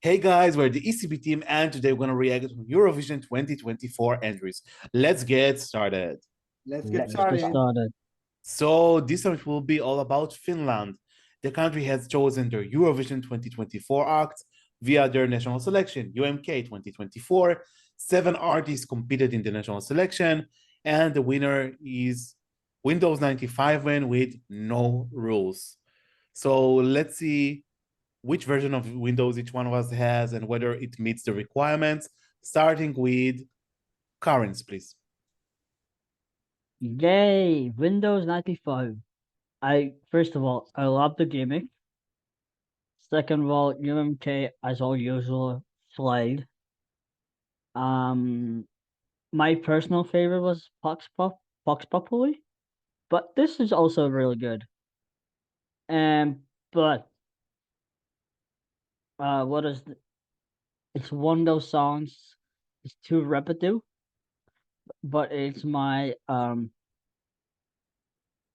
Hey guys, we're the Escbeat team, and today we're going to react to Eurovision 2024 entries. Let's get started. Let's get Let's get started. started. So, this one will be all about Finland. The country has chosen their Eurovision 2024 act via their national selection, UMK 2024. 7 artists competed in the national selection, and the winner is Windows95man with no rules. So, let's see which version of Windows each one of us has and whether it meets the requirements, starting with currents, please. Yay! Windows 95. First of all, I love the gimmick. Second of all, UMK as all usual slayed. My personal favorite was Pox Populi, but this is also really good. But what is it's one of those songs. It's too repetitive, but it's my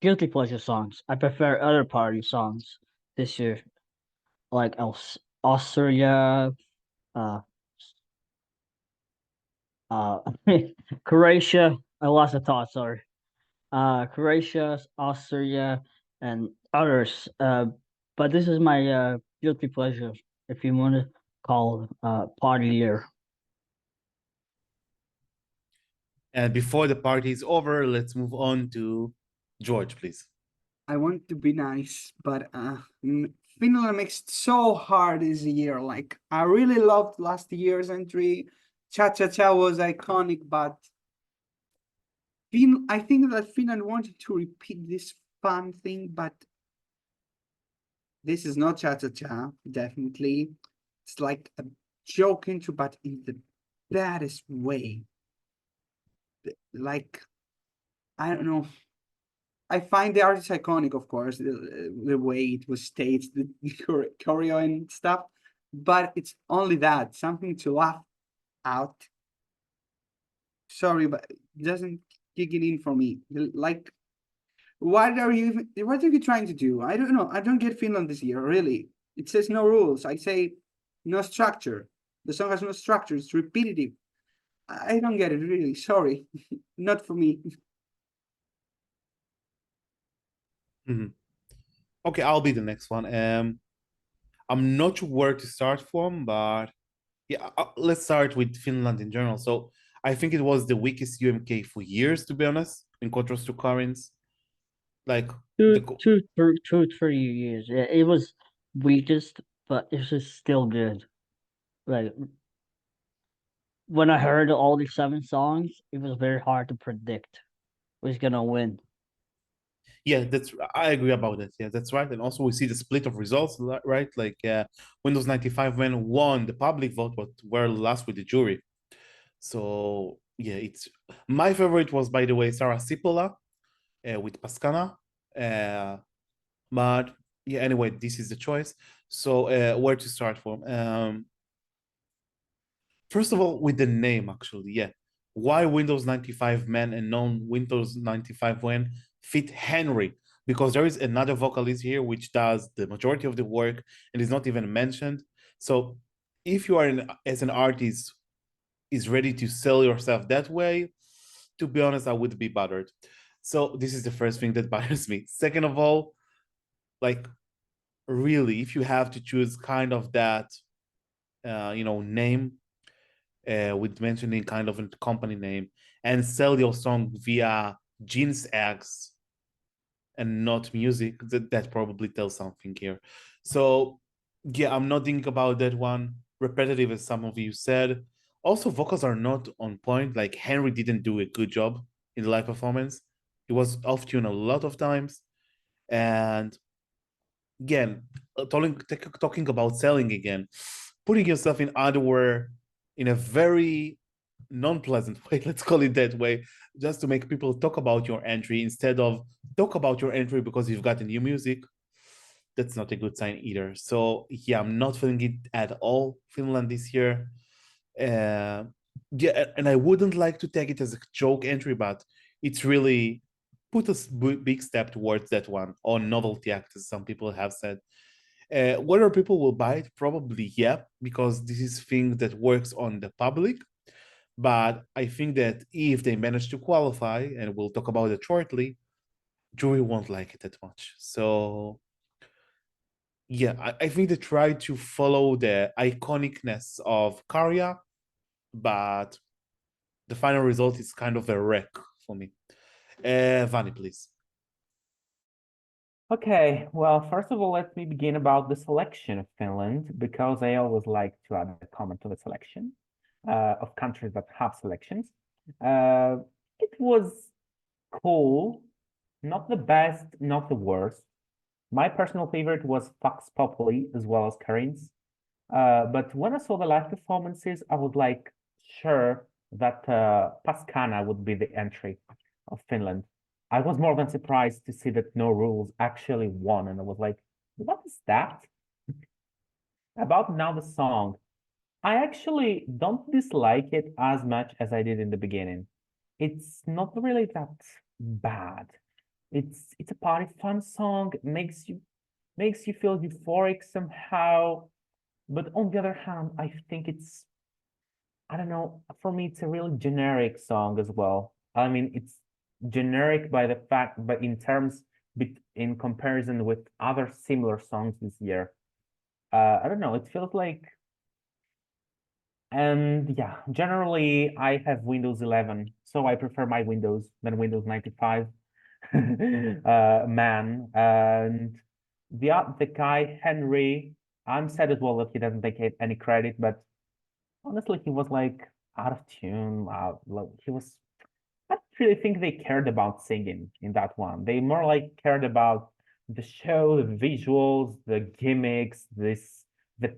guilty pleasure songs. I prefer other party songs this year, like Austria, uh, uh, Croatia. I lost the thought. Sorry. Croatia, Austria, and others. But this is my guilty pleasure, if you want to call party year. And before the party is over, let's move on to George, please. I want to be nice, but Finland makes it so hard this year. Like, I really loved last year's entry. Cha Cha Cha was iconic, but I think that Finland wanted to repeat this fun thing, but this is not Cha Cha Cha, definitely. It's like a joke intro, but in the baddest way. Like, I don't know. I find the artist iconic, of course, the way it was staged, the choreo and stuff, but it's only that, something to laugh out. Sorry, but it doesn't kick it in for me. Like, what are you trying to do? I don't know. I don't get Finland this year, really. It says no rules. I say no structure. The song has no structure. It's repetitive. I don't get it, really. Sorry. Not for me. Okay, I'll be the next one. I'm not sure where to start from, but yeah, let's start with Finland in general. So I think it was the weakest UMK for years, to be honest, in contrast to currents. Like Two, 3 years. Yeah, it was weakest, but it was still good. Like when I heard all these 7 songs, it was very hard to predict who's gonna win. yeah, I agree about that. Yeah, that's right. And also we see the split of results, right? Like Windows95man won the public vote, but were last with the jury. So yeah, it's my favorite was, by the way, Sarah Sipola with Pascana. But yeah, anyway, this is the choice. So where to start from? First of all, with the name, actually, yeah. Why Windows95man and non-Windows95man fit Henri? Because there is another vocalist here which does the majority of the work and is not even mentioned. So if you are as an artist is ready to sell yourself that way, to be honest, I would be bothered. So this is the first thing that bothers me. Second of all, like really, if you have to choose kind of that name with mentioning kind of a company name and sell your song via Jeans X and not music, that probably tells something here. So yeah, I'm not thinking about that one. Repetitive, as some of you said. Also, vocals are not on point. Like Henri didn't do a good job in the live performance. He was off tune a lot of times. And again, talking about selling again, putting yourself in underwear in a very non-pleasant way, let's call it that way, just to make people talk about your entry instead of talk about your entry because you've got a new music. That's not a good sign either. So yeah, I'm not feeling it at all, Finland, this year. Yeah, and I wouldn't like to take it as a joke entry, but it's really put a big step towards that one, or novelty act, as some people have said. Whether people will buy it, probably yeah, because this is thing that works on the public. But I think that if they manage to qualify, and we'll talk about it shortly, jury won't like it that much. So yeah, I think they try to follow the iconicness of Karya, but the final result is kind of a wreck for me. Vani, please. Okay, well, first of all, let me begin about the selection of Finland, because I always like to add a comment to the selection of countries that have selections. It was cool, not the best, not the worst. My personal favorite was Fox Populi as well as Karin's. But when I saw the live performances, I was like sure that Paskana would be the entry of Finland. I was more than surprised to see that No Rules actually won, and I was like, what is that? About now the song, I actually don't dislike it as much as I did in the beginning. It's not really that bad. It's a party fun song, makes you feel euphoric somehow. But on the other hand, I think I don't know, for me, it's a really generic song as well. I mean, it's generic by the fact, but in comparison with other similar songs this year, I don't know, it feels like, and yeah, generally I have Windows 11, so I prefer my Windows than Windows 95 man. And the guy, Henry, I'm sad as well that he doesn't take any credit, but honestly, he was like out of tune. He was. I don't really think they cared about singing in that one. They more like cared about the show, the visuals, the gimmicks, the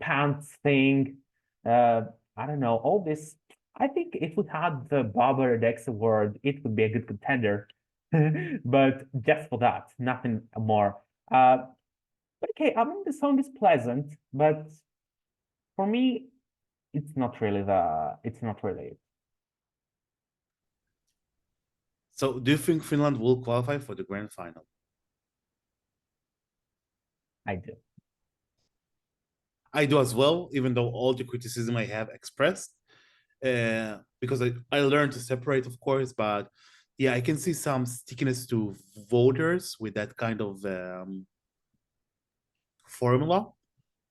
pants thing. I don't know, all this. I think if we had the Bobber Dex award, it would be a good contender. But just for that, nothing more. But okay, I mean the song is pleasant, but for me, it's not really it. So do you think Finland will qualify for the grand final? I do. I do as well, even though all the criticism I have expressed, because I learned to separate, of course, but yeah, I can see some stickiness to voters with that kind of formula,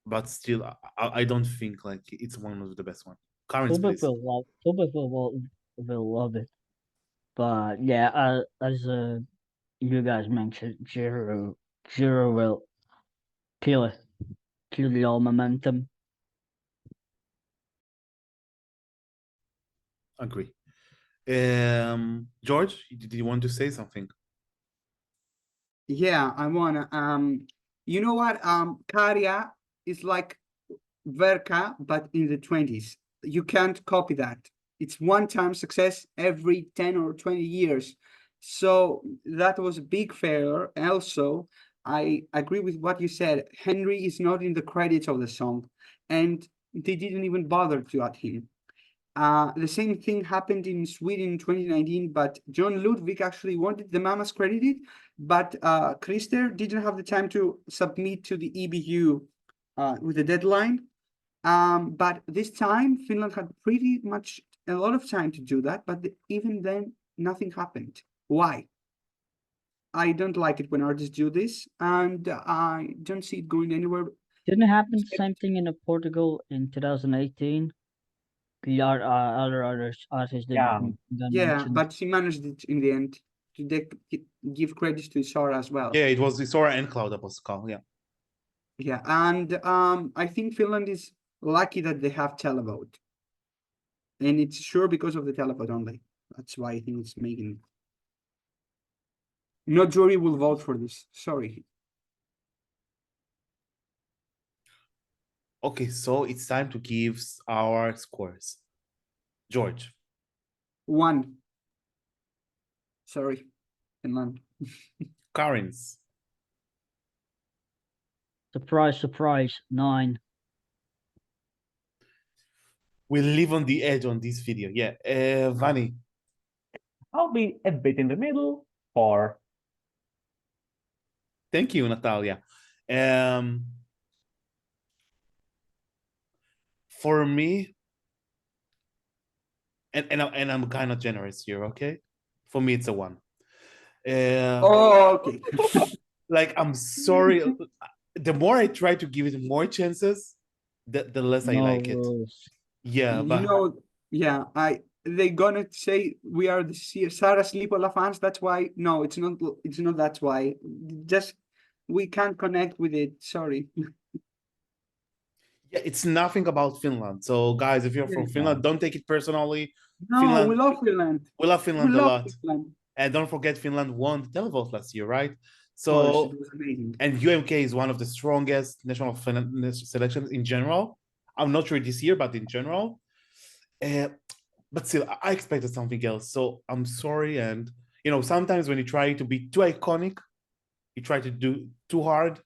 but still, I don't think like it's one of the best one. Currents, please. Public will love it. But yeah, as you guys mentioned, Zero will kill it, kill the all momentum. Agree. George, did you want to say something? Yeah, I wanna. You know what? Karya is like Verka, but in the 20s. You can't copy that. It's one-time success every 10 or 20 years. So that was a big failure. Also, I agree with what you said. Henry is not in the credits of the song, and they didn't even bother to add him. The same thing happened in Sweden in 2019, but John Ludwig actually wanted the Mamas credited, but Christer didn't have the time to submit to the EBU with the deadline. But this time, Finland had pretty much a lot of time to do that, but even then, nothing happened. Why? I don't like it when artists do this, and I don't see it going anywhere. Didn't it happen the same thing in Portugal in 2018? The other artists Yeah. didn't Yeah, mention. but she managed it in the end to give credits to Sora as well. Yeah, it was Isora and Cloud Apostle. Yeah. Yeah, and I think Finland is lucky that they have televote. And it's sure because of the televote only. That's why I think it's making it. No jury will vote for this. Sorry. Okay, so it's time to give our scores. George. 1. Sorry, Finland. Karins. Surprise, surprise, 9. We live on the edge on this video. Yeah. Vani. I'll be a bit in the middle, 4. Thank you, Natalia. For me, and I'm kind of generous here, okay? For me, it's a 1. Oh, okay. Like, I'm sorry. The more I try to give it more chances, the less I No like it. rules. Yeah, You but know, yeah, they gonna say we are the Sarah Slipola fans. That's why. No, it's not. It's not. That's why. Just we can't connect with it. Sorry. yeah, it's nothing about Finland. So, guys, if you're from Yeah. Finland, don't take it personally. No, we love Finland. We love We Finland a love lot. Finland. And don't forget, Finland won the televote last year, right? Of course, it So, was amazing. and UMK is one of the strongest national selections in general. I'm not sure this year, but in general. But still, I expected something else. So I'm sorry. And, sometimes when you try to be too iconic, you try to do too hard,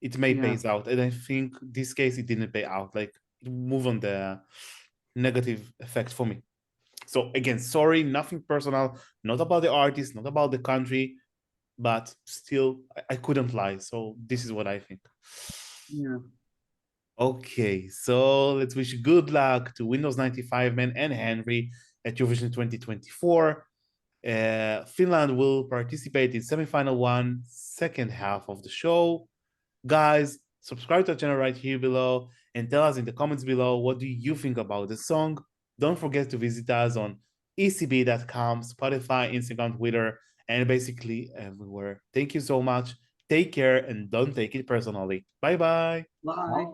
it may Yeah. pays out. And I think this case, it didn't pay out. Like, it moved on the negative effect for me. So again, sorry, nothing personal, not about the artist, not about the country, but still, I couldn't lie. So this is what I think. Yeah. Okay, so let's wish good luck to Windows95man and Henri at Eurovision 2024. Finland will participate in semifinal 1, second half of the show. Guys, subscribe to the channel right here below and tell us in the comments below what do you think about the song. Don't forget to visit us on escbeat.com, Spotify, Instagram, Twitter, and basically everywhere. Thank you so much. Take care and don't take it personally. Bye-bye. Bye.